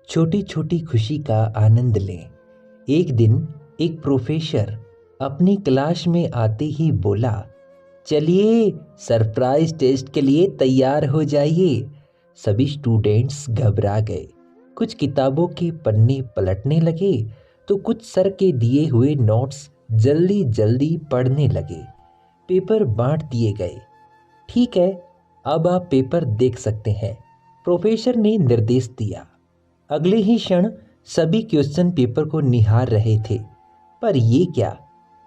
छोटी छोटी खुशी का आनंद लें। एक दिन एक प्रोफेसर अपनी क्लास में आते ही बोला, चलिए सरप्राइज टेस्ट के लिए तैयार हो जाइए। सभी स्टूडेंट्स घबरा गए। कुछ किताबों के पन्ने पलटने लगे तो कुछ सर के दिए हुए नोट्स जल्दी जल्दी पढ़ने लगे। पेपर बांट दिए गए। ठीक है, अब आप पेपर देख सकते हैं, प्रोफेसर ने निर्देश दिया। अगले ही क्षण सभी क्वेश्चन पेपर को निहार रहे थे। पर ये क्या,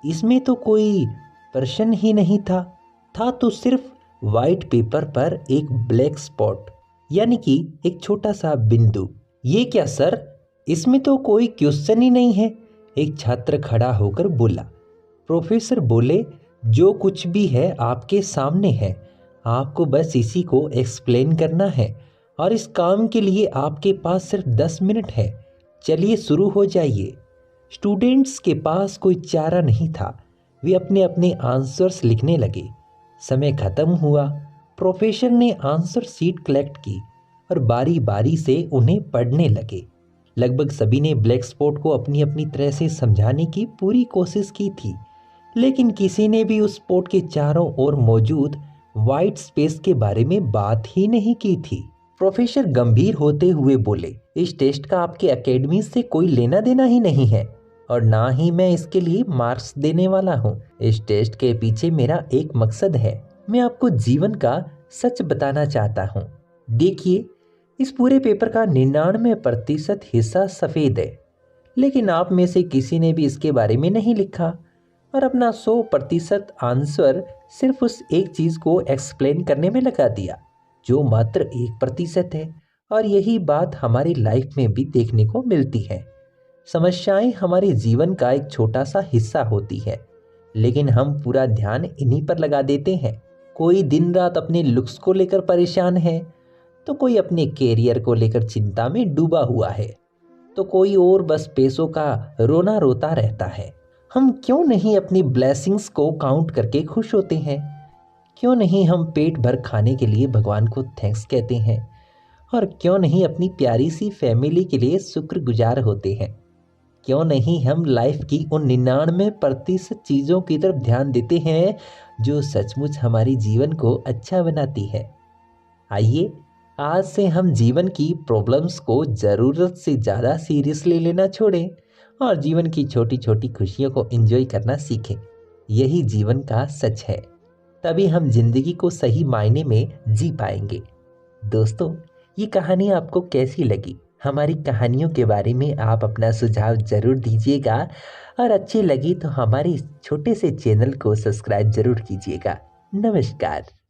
इसमें तो कोई प्रश्न ही नहीं था तो सिर्फ वाइट पेपर पर एक ब्लैक स्पॉट, यानी कि एक छोटा सा बिंदु। ये क्या सर, इसमें तो कोई क्वेश्चन ही नहीं है, एक छात्र खड़ा होकर बोला। प्रोफेसर बोले, जो कुछ भी है आपके सामने है, आपको बस इसी को एक्सप्लेन करना है और इस काम के लिए आपके पास सिर्फ 10 मिनट है। चलिए शुरू हो जाइए। स्टूडेंट्स के पास कोई चारा नहीं था। वे अपने अपने आंसर्स लिखने लगे। समय खत्म हुआ। प्रोफेसर ने आंसर शीट कलेक्ट की और बारी बारी से उन्हें पढ़ने लगे। लगभग सभी ने ब्लैक स्पॉट को अपनी अपनी तरह से समझाने की पूरी कोशिश की थी, लेकिन किसी ने भी उस स्पॉट के चारों ओर मौजूद वाइट स्पेस के बारे में बात ही नहीं की थी। प्रोफेसर गंभीर होते हुए बोले, इस टेस्ट का आपके एकेडमी से कोई लेना देना ही नहीं है और ना ही मैं इसके लिए मार्क्स देने वाला हूँ। इस टेस्ट के पीछे मेरा एक मकसद है। मैं आपको जीवन का सच बताना चाहता हूँ। देखिए, इस पूरे पेपर का 99% हिस्सा सफ़ेद है, लेकिन आप में से किसी ने भी इसके बारे में नहीं लिखा और अपना 100% आंसर सिर्फ उस एक चीज़ को एक्सप्लेन करने में लगा दिया, जो मात्र 1% है। और यही बात हमारी लाइफ में भी देखने को मिलती है। समस्याएं हमारे जीवन का एक छोटा सा हिस्सा होती है, लेकिन हम पूरा ध्यान इन्हीं पर लगा देते हैं। कोई दिन रात अपने लुक्स को लेकर परेशान है, तो कोई अपने कैरियर को लेकर चिंता में डूबा हुआ है, तो कोई और बस पैसों का रोना रोता रहता है। हम क्यों नहीं अपनी ब्लेसिंग्स को काउंट करके खुश होते हैं? क्यों नहीं हम पेट भर खाने के लिए भगवान को थैंक्स कहते हैं? और क्यों नहीं अपनी प्यारी सी फैमिली के लिए शुक्रगुजार होते हैं? क्यों नहीं हम लाइफ की उन 99% चीज़ों की तरफ ध्यान देते हैं जो सचमुच हमारे जीवन को अच्छा बनाती है? आइए, आज से हम जीवन की प्रॉब्लम्स को ज़रूरत से ज़्यादा सीरियसली लेना छोड़ें और जीवन की छोटी छोटी खुशियों को एंजॉय करना सीखें। यही जीवन का सच है। तभी हम जिंदगी को सही मायने में जी पाएंगे। दोस्तों, ये कहानी आपको कैसी लगी? हमारी कहानियों के बारे में आप अपना सुझाव ज़रूर दीजिएगा और अच्छी लगी तो हमारे छोटे से चैनल को सब्सक्राइब ज़रूर कीजिएगा। नमस्कार।